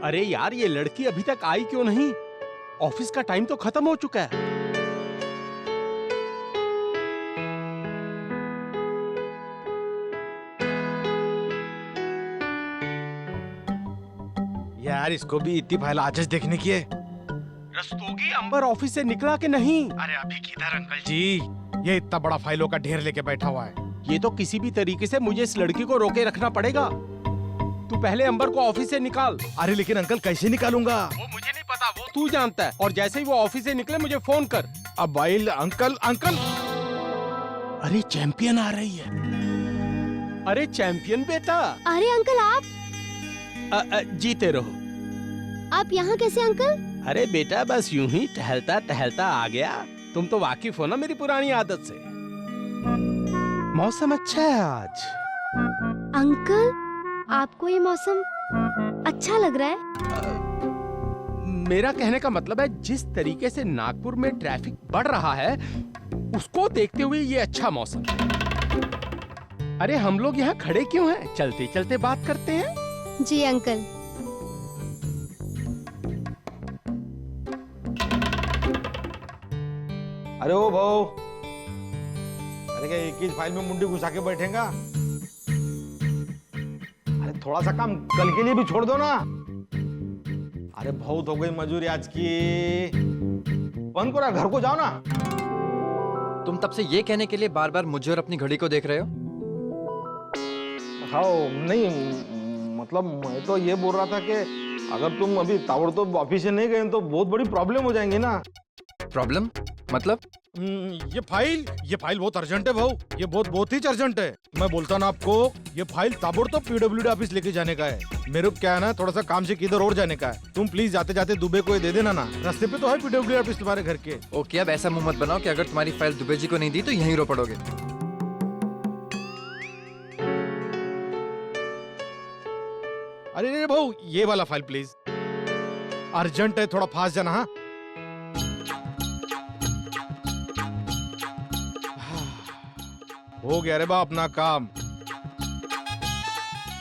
अरे यार, ये लड़की अभी तक आई क्यों नहीं? ऑफिस का टाइम तो खत्म हो चुका है। यार इसको भी इतनी फाइल आज देखने की है। रस्तोगी अंबर ऑफिस से निकला कि नहीं? अरे अभी किधर अंकल जी, ये इतना बड़ा फाइलों का ढेर लेके बैठा हुआ है। ये तो किसी भी तरीके से मुझे इस लड़की को रोके रखना पड़ेगा। तू पहले अंबर को ऑफिस से निकाल। अरे लेकिन अंकल कैसे निकालूंगा? वो मुझे नहीं पता, वो तू जानता है। और जैसे ही वो ऑफिस से निकले मुझे फोन कर। अब भाई अंकल अंकल, अरे चैंपियन आ रही है। अरे चैंपियन बेटा। अरे अंकल आप जीते रहो। आप यहाँ कैसे अंकल? अरे बेटा बस यूं ही टहलता टहलता आ गया। तुम तो वाकिफ हो ना मेरी पुरानी आदत से। मौसम अच्छा है आज। अंकल आपको ये मौसम अच्छा लग रहा है? मेरा कहने का मतलब है जिस तरीके से नागपुर में ट्रैफिक बढ़ रहा है उसको देखते हुए ये अच्छा मौसम है। अरे हम लोग यहाँ खड़े क्यों हैं? चलते चलते बात करते हैं। जी अंकल। अरे ओ भाऊ, अरे क्या एक ही फाइल में मुंडी घुसा के बैठेगा? अरे थोड़ा सा काम कल के लिए भी छोड़ दो ना। अरे बहुत हो गई मजूरी आज की, बंद करो, घर को जाओ ना। तुम तब से ये कहने के लिए बार बार मुझे और अपनी घड़ी को देख रहे हो? हाँ नहीं, मतलब मैं तो ये बोल रहा था कि अगर तुम अभी ताबड़तोड़ ऑफिस से नहीं गए तो बहुत बड़ी प्रॉब्लम हो जाएंगी ना। प्रॉब्लम मतलब? ये फाइल बहुत अर्जेंट है भाऊ, ये बहुत ही अर्जेंट है। मैं बोलता ना आपको, ये फाइल ताबड़तोड़ पीडब्ल्यूडी ऑफिस लेके जाने का है। मेरे को क्या है ना, थोड़ा सा काम से किधर और जाने का है। तुम प्लीज जाते जाते दुबे को ये दे देना ना, रास्ते पे तो है पीडब्ल्यूडी ऑफिस तुम्हारे घर के। ओके, अब ऐसा मुंह मत बनाओ कि अगर तुम्हारी फाइल दुबे जी को नहीं दी तो यहीं रो पड़ोगे। अरे भाऊ ये वाला फाइल प्लीज, अर्जेंट है, थोड़ा फास्ट जाना। हाँ हो गया रे बा अपना काम।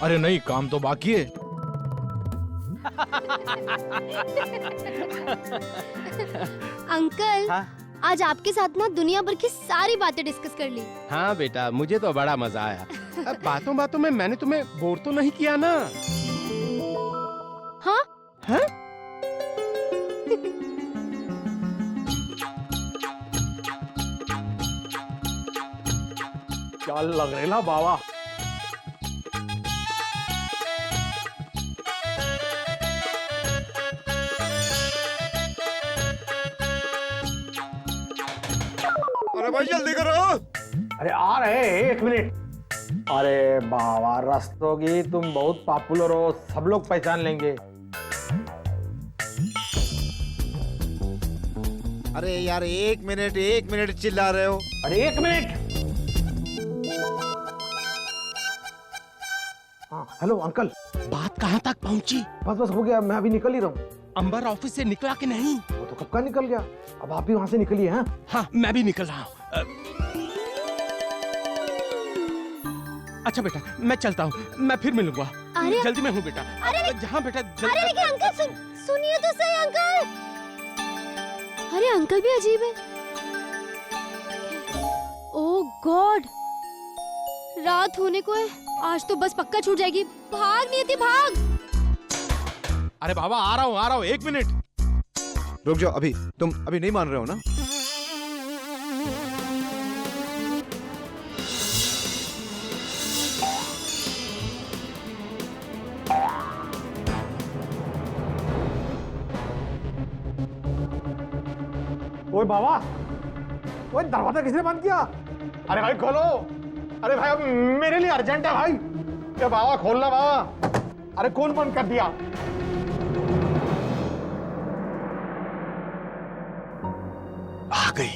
अरे नहीं, काम तो बाकी है। अंकल हाँ? आज आपके साथ ना दुनिया भर की सारी बातें डिस्कस कर ली। हाँ बेटा, मुझे तो बड़ा मजा आया। अब बातों बातों में मैंने तुम्हें बोर तो नहीं किया ना? हाँ? हाँ? क्या लग रहे ना बाबा। अरे भाई जल्दी करो। अरे आ रहे हैं, 1 मिनट। अरे बाबा रस्तोगी, तुम बहुत पॉपुलर हो, सब लोग पहचान लेंगे। अरे यार 1 मिनट चिल्ला रहे हो। अरे 1 मिनट। हाँ हेलो अंकल। बात कहाँ तक पहुँची? बस हो गया, मैं अभी निकल ही रहा हूँ। अंबर ऑफिस से निकला कि नहीं? वो तो कब का निकल गया, अब आप भी वहां से निकलिए। हाँ हाँ मैं भी निकल रहा हूँ। अच्छा बेटा मैं चलता हूँ, मैं फिर मिलूंगा। अरे जल्दी में हूँ बेटा। अरे जहाँ बेटा अरे लेकिन अंकल सुनिए तो सही अंकल। अरे अंकल भी अजीब है। ओह गॉड, रात होने को है, आज तो बस पक्का छूट जाएगी। भाग नियति भाग। अरे बाबा आ रहा हूँ 1 मिनट। रुक जाओ, अभी तुम अभी नहीं मान रहे हो ना? ओए बाबा, ओए दरवाजा किसने बंद किया? अरे भाई खोलो। अरे भाई अब मेरे लिए अर्जेंट है भाई। ये बाबा खोलना बाबा। अरे कौन बंद कर दिया? आ गई।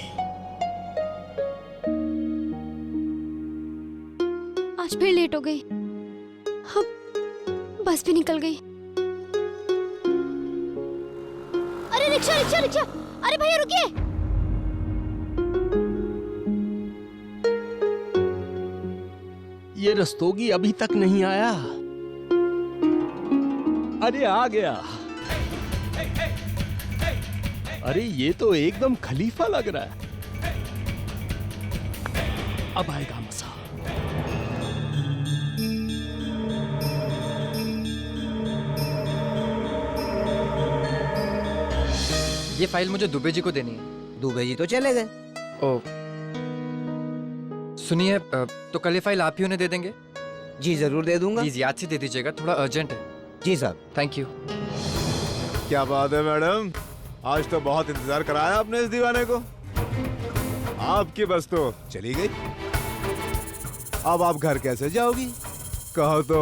आज फिर लेट हो गई। अब बस भी निकल गई। अरे रिक्शा रिक्शा रिक्शा, अरे भैया रुकिए। ये रस्तोगी अभी तक नहीं आया। अरे आ गया। अरे ये तो एकदम खलीफा लग रहा है। अब आएगा मजा। ये फाइल मुझे दुबे जी को देनी है। दुबे जी तो चले गए। ओ, सुनिए, तो कल ये फाइल आप ही उन्हें दे देंगे? जी जरूर दे दूंगा। प्लीज याद से दे दीजिएगा, थोड़ा अर्जेंट है। जी साहब। Thank you. क्या बात है मैडम, आज तो बहुत इंतजार कराया आपने इस दीवाने को। आपकी बस तो चली गई। अब आप घर कैसे जाओगी? कहो तो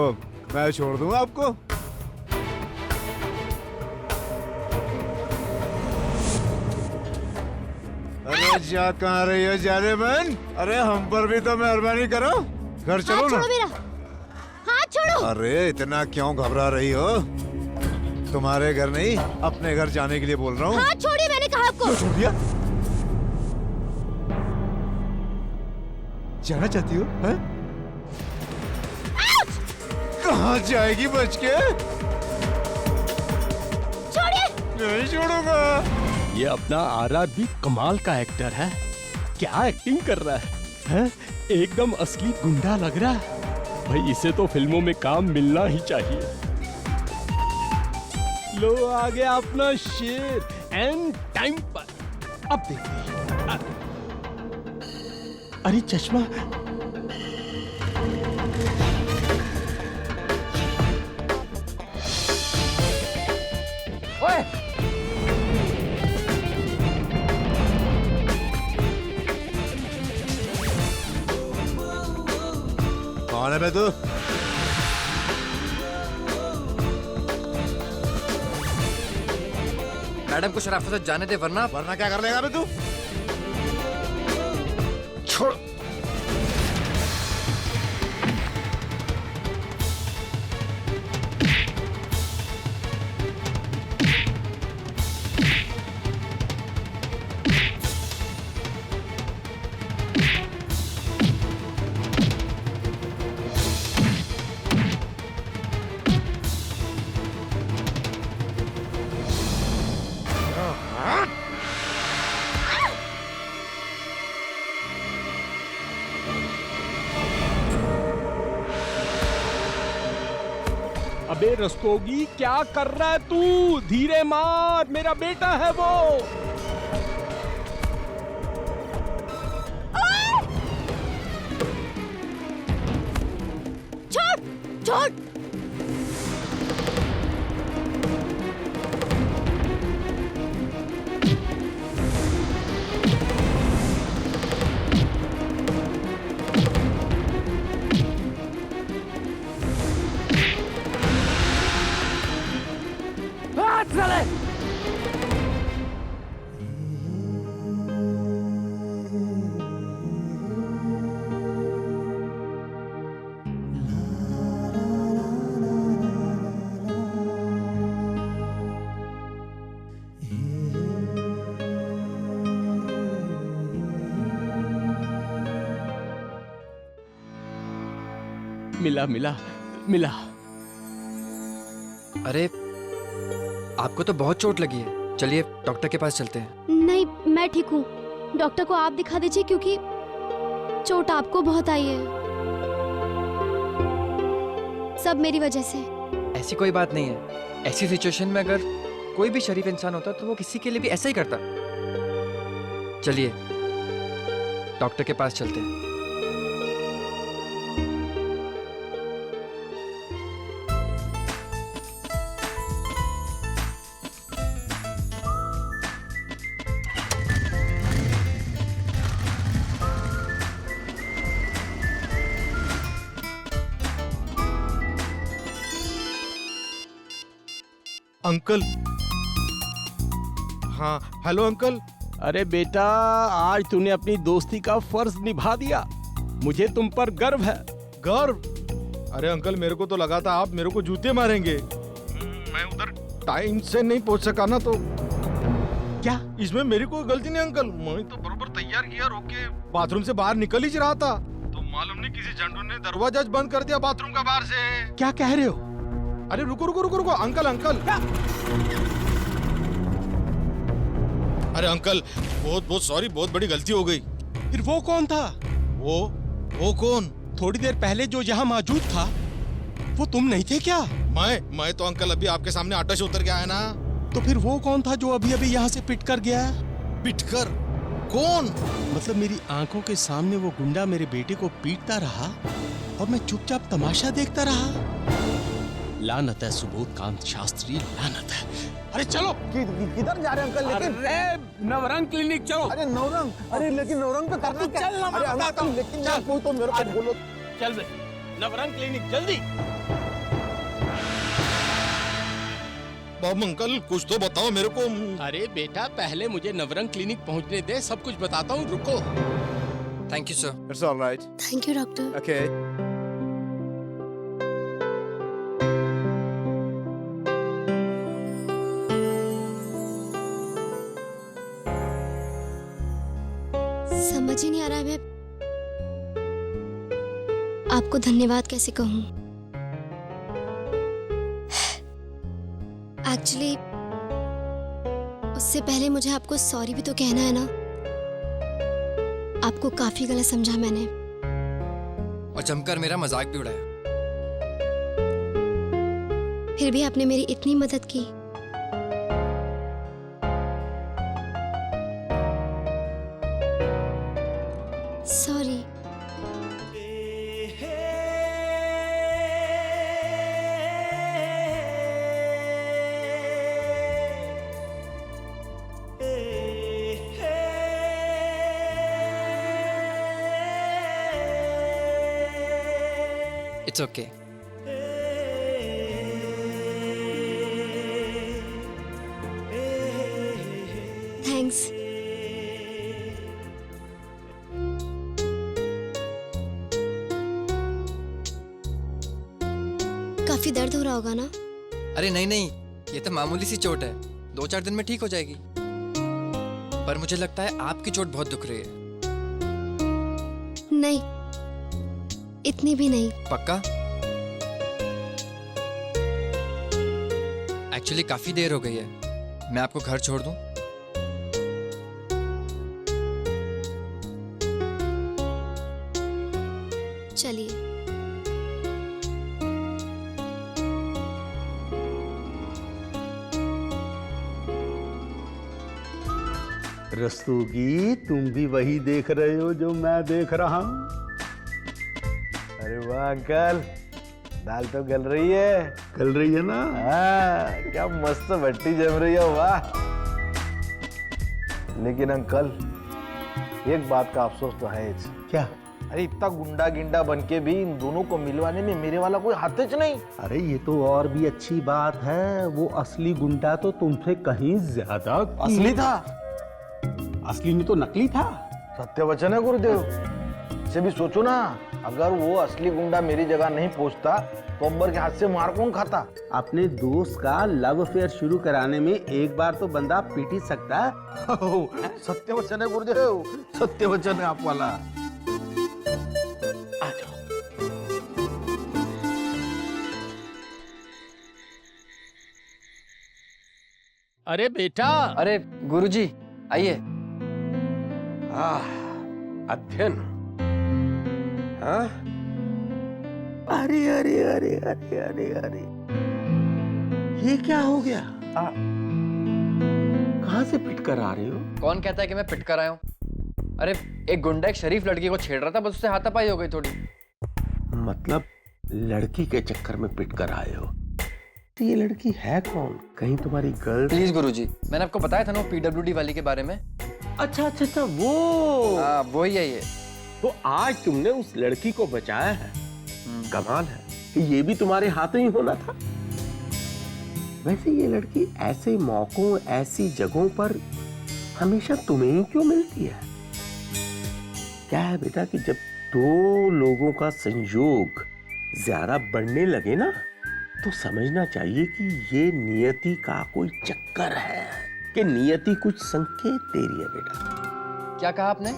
मैं छोड़ दूं आपको। अरे जा कहाँ रही हो जाने मन? अरे हम पर भी तो मेहरबानी करो, घर चलो हाथ ना। छोड़ो मेरा, हाथ छोड़ो। अरे इतना क्यों घबरा रही हो? तुम्हारे घर नहीं, अपने घर जाने के लिए बोल रहा हूँ। हाथ छोड़िए, मैंने कहा आपको। छोड़ दिया? जाना चाहती हो? हैं? कहाँ जाएगी बच के? छोड़िए। नहीं छोड़ूंगा। ये अपना आरआर भी कमाल का एक्टर है। क्या एक्टिंग कर रहा है, हैं? एकदम असली गुंडा लग रहा है। भाई इसे तो फिल्मों में काम मिलना ही चाहिए। लो आ गया अपना शेर, एंड टाइम पर। अब देखते हैं। अरे चश्मा। ओए, कौन है बे तू? मैडम को शराफत से जाने दे, वरना वरना क्या कर लेगा बे तू? छोड़। अबे रस्तोगी, क्या कर रहा है तू? धीरे मार, मेरा बेटा है वो। छोड़, छोड़। मिला मिला मिला। अरे, आपको तो बहुत चोट लगी है। चलिए डॉक्टर के पास चलते हैं। नहीं, मैं ठीक हूँ। डॉक्टर को आप दिखा दीजिए, क्योंकि चोट आपको बहुत आई है। सब मेरी वजह से। ऐसी कोई बात नहीं है। ऐसी सिचुएशन में अगर कोई भी शरीफ इंसान होता तो वो किसी के लिए भी ऐसा ही करता। चलिए डॉक्टर के पास चलते हैं। अंकल। हाँ हेलो अंकल। अरे बेटा, आज तूने अपनी दोस्ती का फर्ज निभा दिया। मुझे तुम पर गर्व है। गर्व? अरे अंकल, मेरे को तो लगा था आप मेरे को जूते मारेंगे। मैं उधर टाइम से नहीं पहुंच सका ना, तो क्या इसमें मेरी कोई गलती नहीं अंकल। मैं तो बरोबर तैयार किया, रोके बाथरूम से बाहर निकल ही रहा था, तो मालूम नहीं किसी झंडू ने दरवाजा बंद कर दिया बाथरूम का बाहर से। क्या कह रहे हो? अरे रुको रुको रुको रुको, अंकल अंकल। अरे अंकल, बहुत बहुत सॉरी, बहुत बड़ी गलती हो गई। फिर वो कौन था? वो कौन? थोड़ी देर पहले जो यहाँ मौजूद था वो तुम नहीं थे क्या? मैं तो अंकल अभी आपके सामने ऑटो से उतर के आया ना। तो फिर वो कौन था जो अभी अभी यहाँ से पिट कर गया? पिटकर? कौन? मतलब मेरी आंखों के सामने वो गुंडा मेरे बेटे को पीटता रहा और मैं चुपचाप तमाशा देखता रहा। लानत है सुबोध कांत शास्त्री, लानत है। अरे चलो। किधर जा रहे हैं अंकल? लेकिन अरे नवरंग क्लिनिक चलो। अरे नवरंग, अरे लेकिन नवरंग पे करना क्या? चल ना, मैं अरे बताता अंकल हूँ। लेकिन यार चल। कोई तो मेरे को बोलो। चल बे, नवरंग क्लिनिक जल्दी। बाबू अंकल कुछ तो बताओ मेरे को। अरे बेटा पहले मुझे नवरंग क्लिनिक पहुंचने दे, सब कुछ बताता हूँ, रुको। Thank you sir. It's alright. Thank you doctor. Okay. समझ ही नहीं आ रहा है मैं आपको धन्यवाद कैसे कहूँ। एक्चुअली उससे पहले मुझे आपको सॉरी भी तो कहना है ना। आपको काफी गलत समझा मैंने। और जमकर मेरा मजाक भी उड़ाया। फिर भी आपने मेरी इतनी मदद की। सॉरी। It's okay. थैंक्स। काफी दर्द हो रहा होगा ना? अरे नहीं नहीं, ये तो मामूली सी चोट है, 2-4 दिन में ठीक हो जाएगी। पर मुझे लगता है आपकी चोट बहुत दुख रही है। नहीं, इतनी भी नहीं। पक्का? एक्चुअली काफी देर हो गई है, मैं आपको घर छोड़ दूं? चलिए। रस्तोगी, तुम भी वही देख रहे हो जो मैं देख रहा हूँ। अरे वाह अंकल, दाल तो गल रही है। चल रही है ना? हाँ, क्या मस्त भट्टी जम रही है, वाह। लेकिन अंकल एक बात का अफसोस तो है। क्या? अरे इतना गुंडा गिंडा बन के भी इन दोनों को मिलवाने में मेरे वाला कोई हाथ नहीं। अरे ये तो और भी अच्छी बात है, वो असली गुंडा तो तुमसे कहीं ज्यादा असली था। असली नहीं तो नकली था। सत्य वचन है गुरुदेव। इसे भी सोचो ना, अगर वो असली गुंडा मेरी जगह नहीं पहुंचता तो अकबर के हाथ से मार कौन खाता? अपने दोस्त का लव अफेयर शुरू कराने में एक बार तो बंदा पीट ही सकता है। सत्य वचन है गुरुदेव, सत्य वचन है आप वाला। आ जाओ। अरे बेटा। अरे गुरुजी आइए। अध्ययन। हाँ? अरे अरे अरे अरे अरे अरे, ये क्या हो गया? कहाँ से पिट कर आ रहे हो? कौन कहता है कि मैं पिट कर आया हूँ? अरे एक गुंडा एक शरीफ लड़की को छेड़ रहा था, बस उससे हाथापाई हो गई थोड़ी। मतलब लड़की के चक्कर में पिट कर आए हो? तो ये लड़की है कौन? कहीं तुम्हारी गर्ल? प्लीज गुरुजी, मैंने आपको बताया था ना वो पीडब्ल्यूडी वाली के बारे में। अच्छा अच्छा अच्छा, वो हाँ वही है ये। तो आज तुमने उस लड़की को बचाया है। कमाल है कि ये भी तुम्हारे हाथों ही होना था। वैसे ये लड़की ऐसे मौकों, ऐसी जगहों पर हमेशा तुम्हें ही क्यों मिलती है? क्या है बेटा कि जब दो लोगों का संयोग ज्यादा बढ़ने लगे ना, तो समझना चाहिए कि ये नियति का कोई चक्कर है, कि नियति कुछ संकेत दे रही है बेटा। क्या कहा आपने?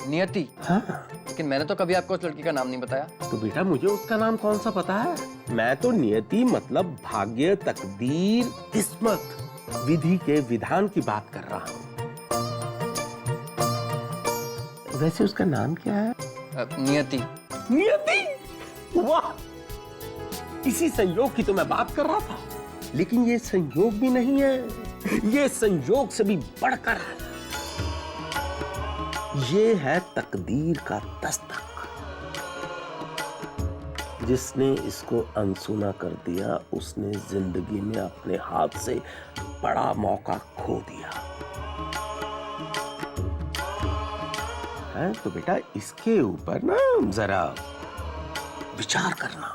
नियति। हाँ, लेकिन मैंने तो कभी आपको उस लड़की का नाम नहीं बताया। तो बेटा मुझे उसका नाम कौन सा पता है? मैं तो नियति मतलब भाग्य, तकदीर, किस्मत, विधि के विधान की बात कर रहा हूँ। वैसे उसका नाम क्या है? नियति। नियति? वाह, इसी संयोग की तो मैं बात कर रहा था। लेकिन ये संयोग भी नहीं है, ये संयोग से भी बढ़कर है। ये है तकदीर का दस्तक। जिसने इसको अनसुना कर दिया उसने जिंदगी में अपने हाथ से बड़ा मौका खो दिया है। तो बेटा इसके ऊपर ना जरा विचार करना।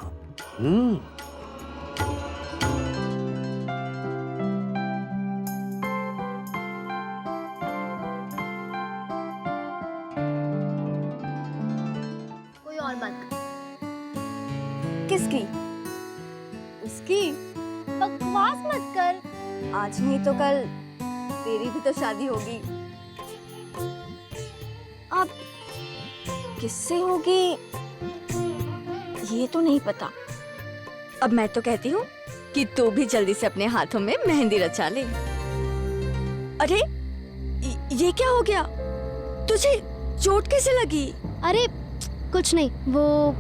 कोई और बात किसकी? उसकी? बकवास मत कर। आज नहीं तो कल तेरी भी तो शादी होगी। अब किससे होगी ये तो नहीं पता। अब मैं तो कहती हूँ कि तू भी जल्दी से अपने हाथों में मेहंदी रचा ले। अरे ये क्या हो गया? तुझे चोट कैसे लगी? अरे कुछ नहीं, वो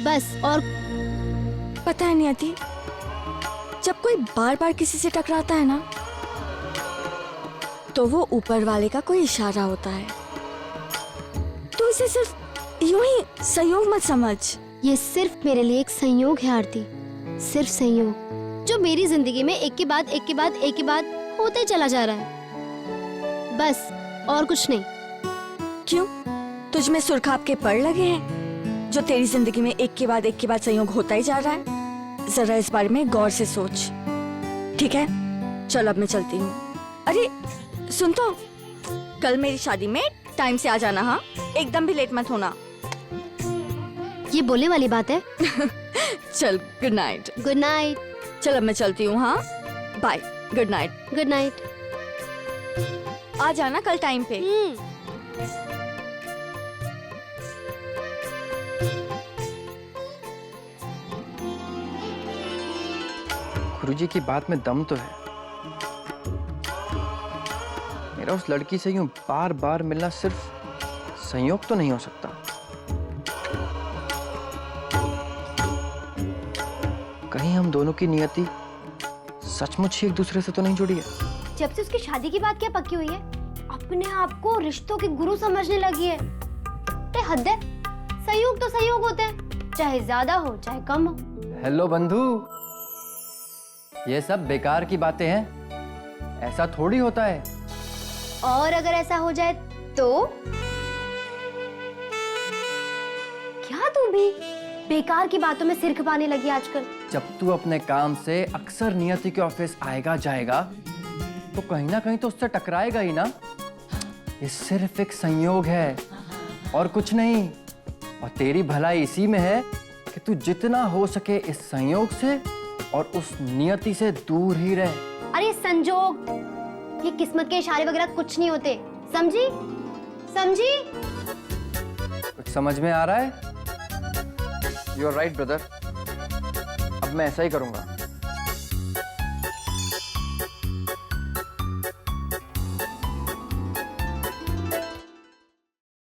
बस। और पता है नियति, जब कोई बार बार किसी से टकराता है ना तो वो ऊपर वाले का कोई इशारा होता है। तो इसे सिर्फ यूं ही संयोग मत समझ। ये सिर्फ मेरे लिए एक संयोग है आरती, सिर्फ संयोग, जो मेरी जिंदगी में एक के बाद एक के बाद एक के बाद होते चला जा रहा है, बस और कुछ नहीं। क्यों, तुझ में सुरखाब के पड़ लगे हैं जो तेरी जिंदगी में एक के बाद संयोग होता ही जा रहा है? जरा इस बारे में गौर से सोच, ठीक है? चल अब मैं चलती हूँ। अरे सुन तो, कल मेरी शादी में टाइम से आ जाना, हाँ? एकदम भी लेट मत होना। ये बोलने वाली बात है? चल गुड नाइट। Good night. चल अब मैं चलती हूँ, हाँ? Bye, good night. Good night. आ जाना कल टाइम पे। गुरुजी की बात में दम तो है। मेरा उस लड़की से यूं बार बार मिलना सिर्फ संयोग तो नहीं हो सकता। कहीं हम दोनों की नियति सचमुच ही एक दूसरे से तो नहीं जुड़ी है? जब से उसकी शादी की बात क्या पक्की हुई है, अपने आप को रिश्तों के गुरु समझने लगी है। ते हद है, संयोग तो संयोग होते हैं, चाहे ज्यादा हो चाहे कम हो। हेलो बंधु, ये सब बेकार की बातें हैं, ऐसा थोड़ी होता है। और अगर ऐसा हो जाए तो? क्या तू भी बेकार की बातों में सिर खपाने लगी आजकल? जब तू अपने काम से अक्सर नियति के ऑफिस आएगा जाएगा तो कहीं ना कहीं तो उससे टकराएगा ही ना। ये सिर्फ एक संयोग है और कुछ नहीं। और तेरी भलाई इसी में है कि तू जितना हो सके इस संयोग से और उस नियति से दूर ही रहे। अरे संजोग, ये किस्मत के इशारे वगैरह कुछ नहीं होते, समझी? समझी? कुछ समझ में आ रहा है? यू आर राइट ब्रदर, अब मैं ऐसा ही करूंगा।